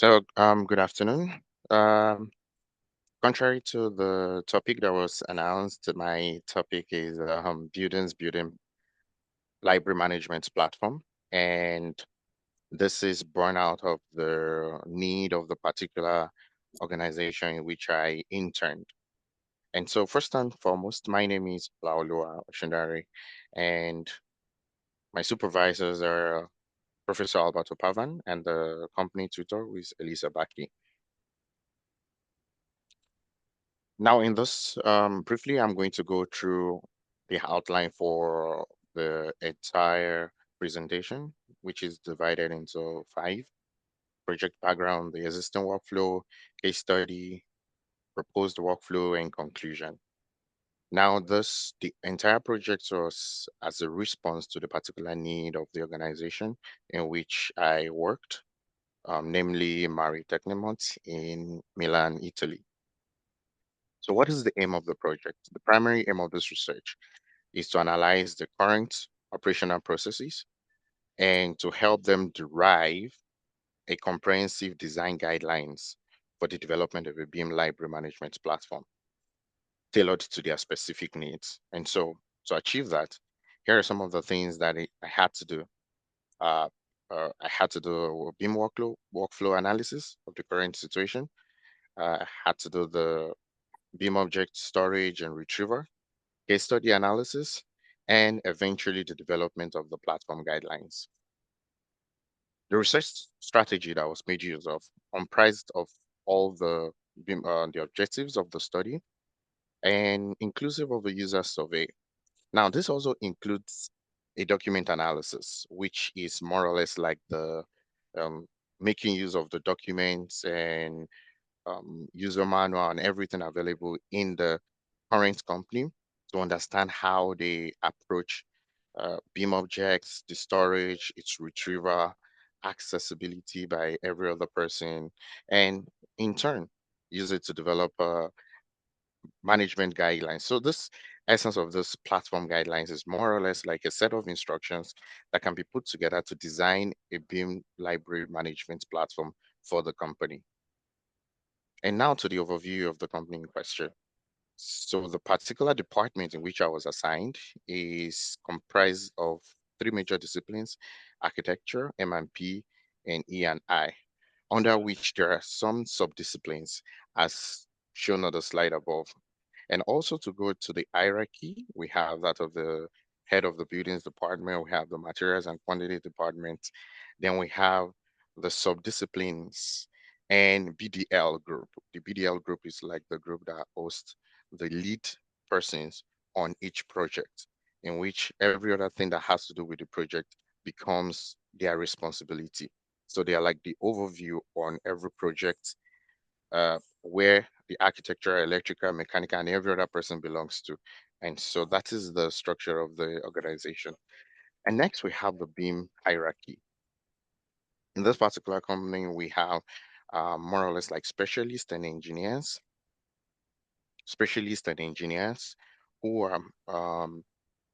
Good afternoon. Um, Contrary to the topic that was announced, my topic is building library management platform, and this is born out of the need of the particular organization in which I interned. And so, first and foremost, my name is Olaoluwa Osundare, and my supervisors are Professor Alberto Pavan and the company tutor, who is Elisa Baki. Now, in this, briefly, I'm going to go through the outline for the entire presentation, which is divided into five: project background, the existing workflow, case study, proposed workflow, and conclusion. Now, the entire project was as a response to the particular need of the organization in which I worked, namely Mari Technimont in Milan, Italy. So what is the aim of the project? The primary aim of this research is to analyze the current operational processes and to help them derive a comprehensive design guidelines for the development of a BIM library management platform tailored to their specific needs. And so to achieve that, here are some of the things that I had to do. Uh, I had to do a BIM workflow analysis of the current situation. I had to do the BIM object storage and retrieval, case study analysis, and eventually the development of the platform guidelines. The research strategy that was made use of comprised of all the objectives of the study and inclusive of a user survey. Now, this also includes a document analysis, which is more or less like the um, making use of the documents and user manual and everything available in the current company to understand how they approach BIM objects, the storage, its retrieval, accessibility by every other person, and in turn, use it to develop management guidelines. So this essence of this platform guidelines is more or less like a set of instructions that can be put together to design a BIM library management platform for the company. And now to the overview of the company in question. So the particular department in which I was assigned is comprised of three major disciplines: architecture, M&P, and E&I, under which there are some sub-disciplines as shown on the slide above. And also to go to the hierarchy, we have that of the head of the buildings department, we have the materials and quantity department, then we have the sub-disciplines and BDL group. The BDL group is like the group that hosts the lead persons on each project, in which every other thing that has to do with the project becomes their responsibility. So they are like the overview on every project where the architecture, electrical, mechanical, and every other person belongs to. And so that is the structure of the organization. And next we have the BIM hierarchy. In this particular company, we have more or less like specialists and engineers who are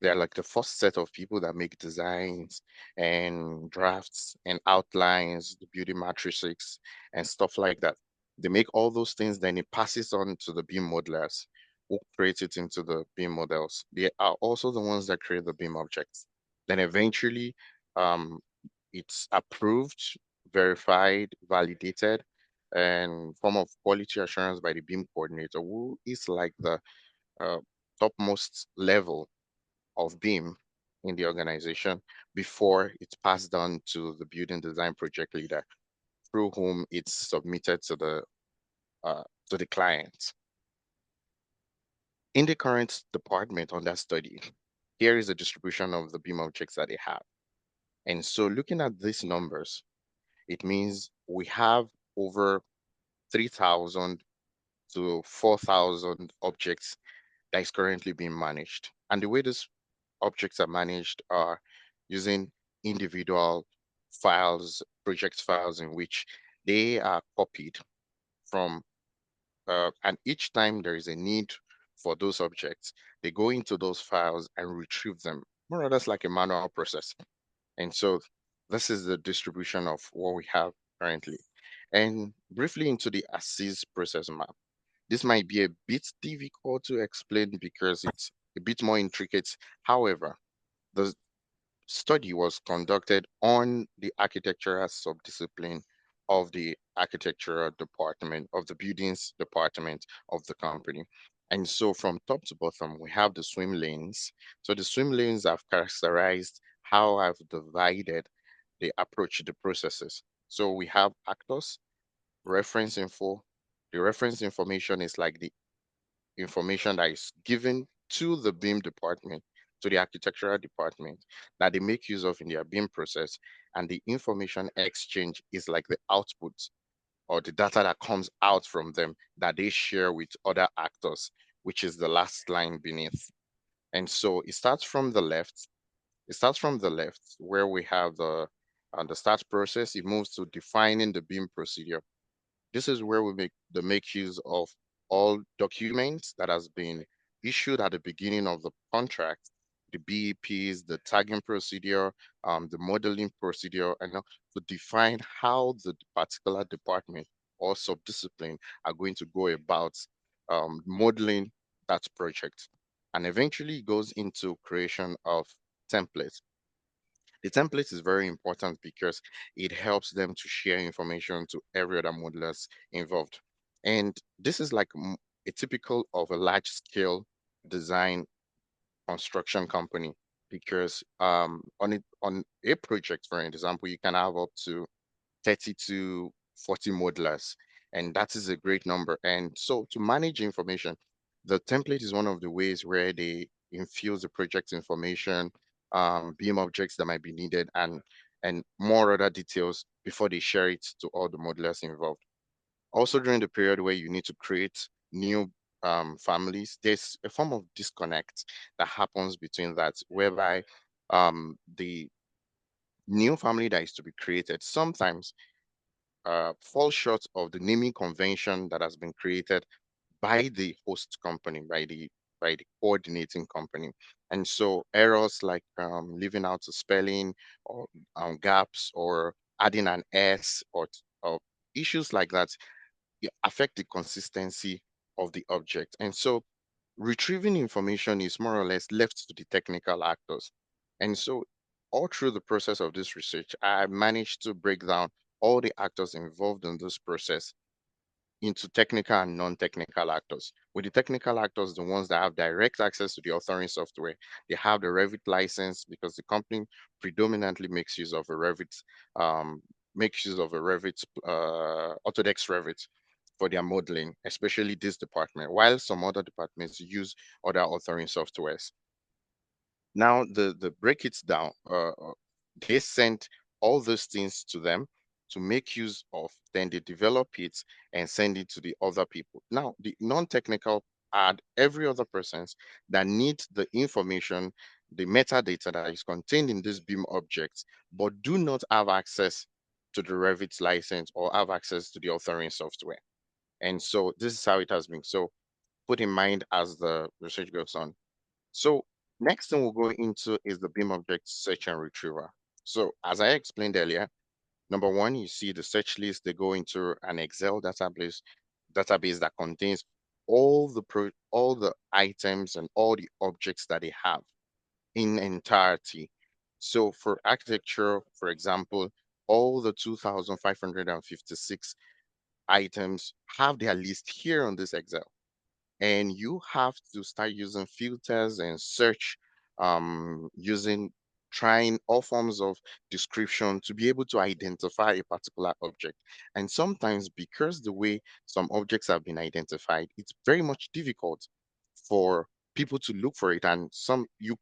they're like the first set of people that make designs and drafts and outlines, the beauty matrices and stuff like that. They make all those things, then it passes on to the BIM modelers who create it into the BIM models. They are also the ones that create the BIM objects. Then eventually, um, it's approved, verified, validated, and form of quality assurance by the BIM coordinator, who is like the uh, topmost level of BIM in the organization before it's passed on to the building design project leader, through whom it's submitted to the client. In the current department on that study, here is the distribution of the BIM objects that they have. And so looking at these numbers, it means we have over 3,000 to 4,000 objects that is currently being managed. And the way these objects are managed are using individual files, project files, in which they are copied from, and each time there is a need for those objects, they go into those files and retrieve them, more or less like a manual process. And so this is the distribution of what we have currently. And briefly into the ASIS process map. This might be a bit difficult to explain because it's a bit more intricate. However, the study was conducted on the architectural subdiscipline of the architectural department of the buildings department of the company. And so from top to bottom, we have the swim lanes. So the swim lanes have characterized how I've divided the approach to the processes. So we have actors, reference info. The reference information is like the information that is given to the BIM department, to the architectural department, that they make use of in their BIM process. And the information exchange is like the output or the data that comes out from them that they share with other actors, which is the last line beneath. And so it starts from the left. It starts from the left where we have the start process. It moves to defining the BIM procedure. This is where we make use of all documents that has been issued at the beginning of the contract, the BEPs, the tagging procedure, the modeling procedure, and to define how the particular department or subdiscipline are going to go about modeling that project. And eventually it goes into creation of templates. The template is very important because it helps them to share information to every other modelers involved. And this is like a typical of a large scale design construction company because on a project, for example, you can have up to 30 to 40 modelers, and that is a great number. And so to manage information, the template is one of the ways where they infuse the project information, beam objects that might be needed, and more other details before they share it to all the modelers involved. Also, during the period where you need to create new families, there's a form of disconnect that happens between that, whereby the new family that is to be created sometimes fall short of the naming convention that has been created by the host company, by the coordinating company. And so errors like leaving out a spelling or gaps or adding an S or issues like that affect the consistency of the object. And so retrieving information is more or less left to the technical actors. And so all through the process of this research, I managed to break down all the actors involved in this process into technical and non-technical actors. With the technical actors, the ones that have direct access to the authoring software, they have the Revit license because the company predominantly um, makes use of a Revit, Autodesk Revit for their modeling, especially this department, while some other departments use other authoring softwares. Now the break it down, they sent all those things to them to make use of, then they develop it and send it to the other people. Now the non-technical add every other persons that need the information, the metadata that is contained in this BIM objects, but do not have access to the Revit license or have access to the authoring software. And so this is how it has been. So put in mind as the research goes on. So next thing we'll go into is the beam object search and retrieval. So as I explained earlier, number one, you see the search list, they go into an Excel database that contains all the items and all the objects that they have in entirety. So for architecture, for example, all the 2,556 items have their list here on this Excel, and you have to start using filters and search using trying all forms of description to be able to identify a particular object. And sometimes because the way some objects have been identified, it's very much difficult for people to look for it. And you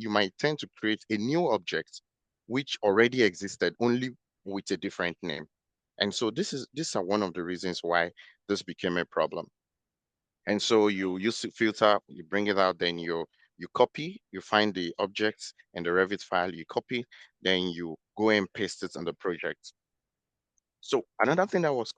might tend to create a new object which already existed, only with a different name. And so these are one of the reasons why this became a problem. And so you use the filter, you bring it out, then you copy, you find the objects and the Revit file, you copy, then you go and paste it on the project. So another thing that was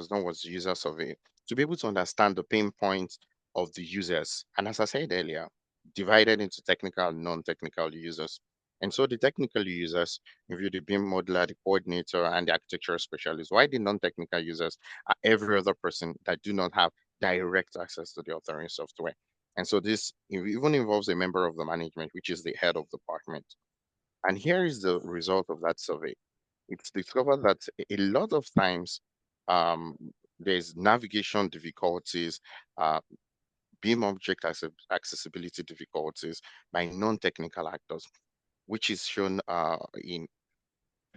done was user survey to be able to understand the pain points of the users. And as I said earlier, divided into technical and non-technical users. And so the technical users review the BIM modeler, the coordinator, and the architectural specialist. Why the non-technical users are every other person that do not have direct access to the authoring software. And so this even involves a member of the management, which is the head of the department. And here is the result of that survey. It's discovered that a lot of times um, there's navigation difficulties, uh, beam object accessibility difficulties by non-technical actors, which is shown in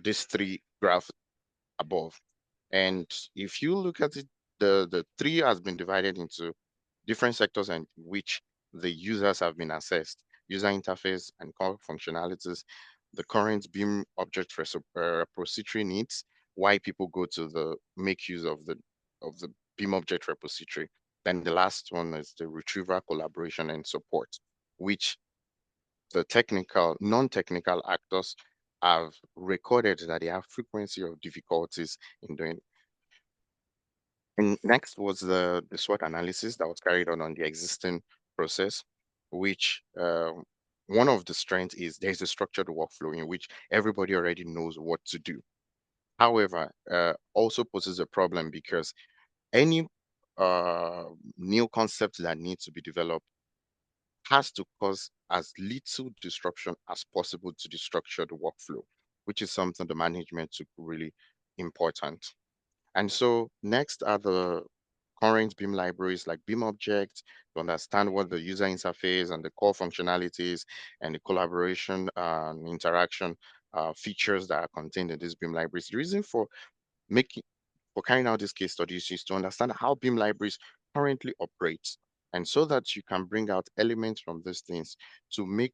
these three graphs above. And if you look at it, the three has been divided into different sectors and which the users have been assessed: user interface and core functionalities, the current BIM object repository needs, why people go to the make use of the BIM object repository. Then the last one is the retrieval, collaboration, and support, which the non-technical actors have recorded that they have frequency of difficulties in doing. And next was the SWOT analysis that was carried on the existing process, which one of the strengths is there's a structured workflow in which everybody already knows what to do. However, also poses a problem because any uh, new concept that needs to be developed has to cause as little disruption as possible to the structured workflow, which is something the management took really important. And so next are the current BIM libraries like BIM Object to understand what the user interface and the core functionalities and the collaboration and interaction features that are contained in these BIM libraries. The reason making for carrying out these case studies is to understand how BIM libraries currently operate, and so that you can bring out elements from these things to make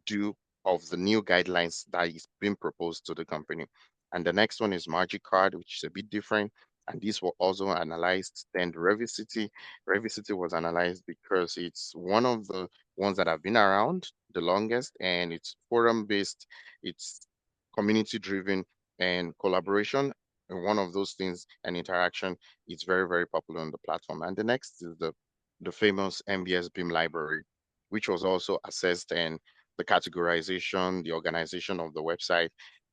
do of the new guidelines that is being proposed to the company. And the next one is Magic Card, which is a bit different. And these were also analyzed. Then the Revicity. Revicity was analyzed because it's one of the ones that have been around the longest, and it's forum based, it's community driven, and collaboration. And one of those things and interaction is very, very popular on the platform. And the next is the famous MBS BIM library, which was also assessed, and the categorization, the organization of the website,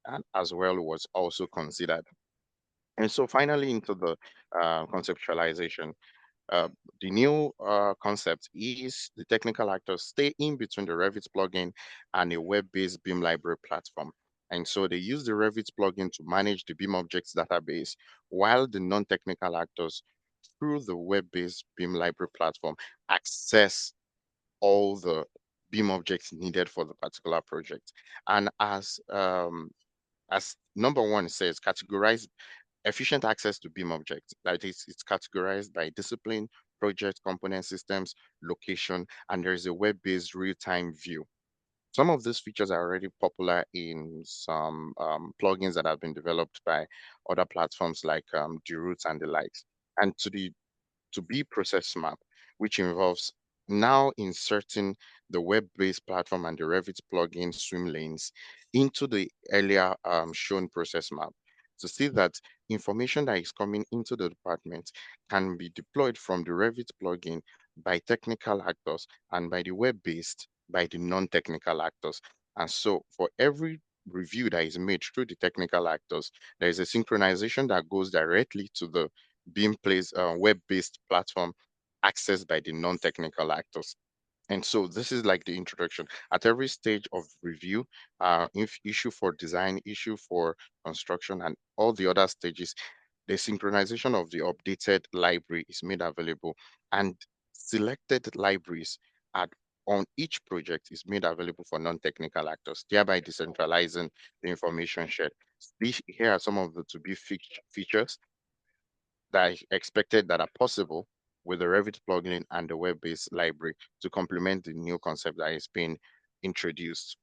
and as well was also considered. And so finally into the conceptualization. Uh, the new concept is the technical actors stay in between the Revit plugin and a web-based BIM library platform. And so they use the Revit plugin to manage the BIM objects database, while the non-technical actors, through the web-based BIM library platform, access all the BIM objects needed for the particular project. And as number one says, categorize efficient access to BIM objects. That is, it's categorized by discipline, project, component systems, location, and there is a web-based real-time view. Some of these features are already popular in some plugins that have been developed by other platforms like the Roots and the likes. And to be process map, which involves now inserting the web-based platform and the Revit plugin swim lanes into the earlier shown process map to see that information that is coming into the department can be deployed from the Revit plugin by technical actors and by the web-based by the non-technical actors. And so for every review that is made through the technical actors, there is a synchronization that goes directly to the being placed web-based platform accessed by the non-technical actors. And so this is like the introduction. At every stage of review, if issue for design, issue for construction, and all the other stages, the synchronization of the updated library is made available, and selected libraries at on each project is made available for non-technical actors, thereby decentralizing the information shared. Here are some of the to-be features that are expected that are possible with the Revit plugin and the web-based library to complement the new concept that is being introduced.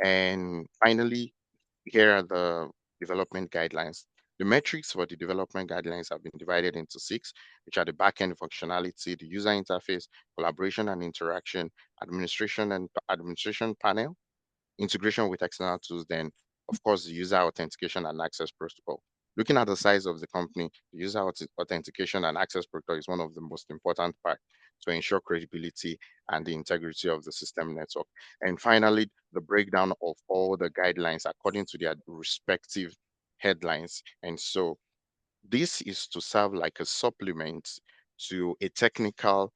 And finally, here are the development guidelines. The metrics for the development guidelines have been divided into six, which are the backend functionality, the user interface, collaboration and interaction, administration panel, integration with external tools, then of course the user authentication and access protocol. Looking at the size of the company, the user authentication and access protocol is one of the most important part. to ensure credibility and the integrity of the system network. And finally, the breakdown of all the guidelines according to their respective headlines. And so this is to serve like a supplement to a technical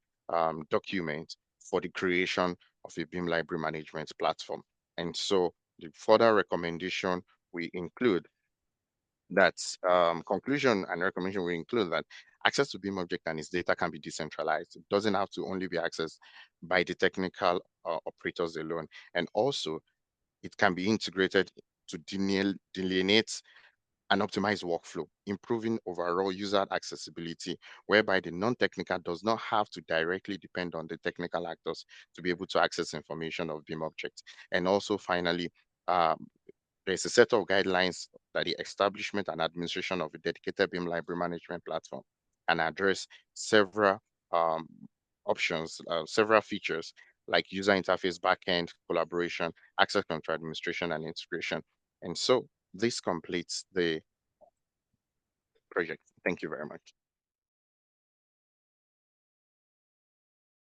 document for the creation of a BIM library management platform. And so the further recommendation we include that conclusion and recommendation will include that access to BIM object and its data can be decentralized. It doesn't have to only be accessed by the technical operators alone. And also, it can be integrated to delineate and optimize workflow, improving overall user accessibility, whereby the non-technical does not have to directly depend on the technical actors to be able to access information of BIM objects. And also, finally, um, there's a set of guidelines that the establishment and administration of a dedicated BIM library management platform can address several um, options, several features like user interface, backend, collaboration, access control administration, and integration. And so this completes the project. Thank you very much.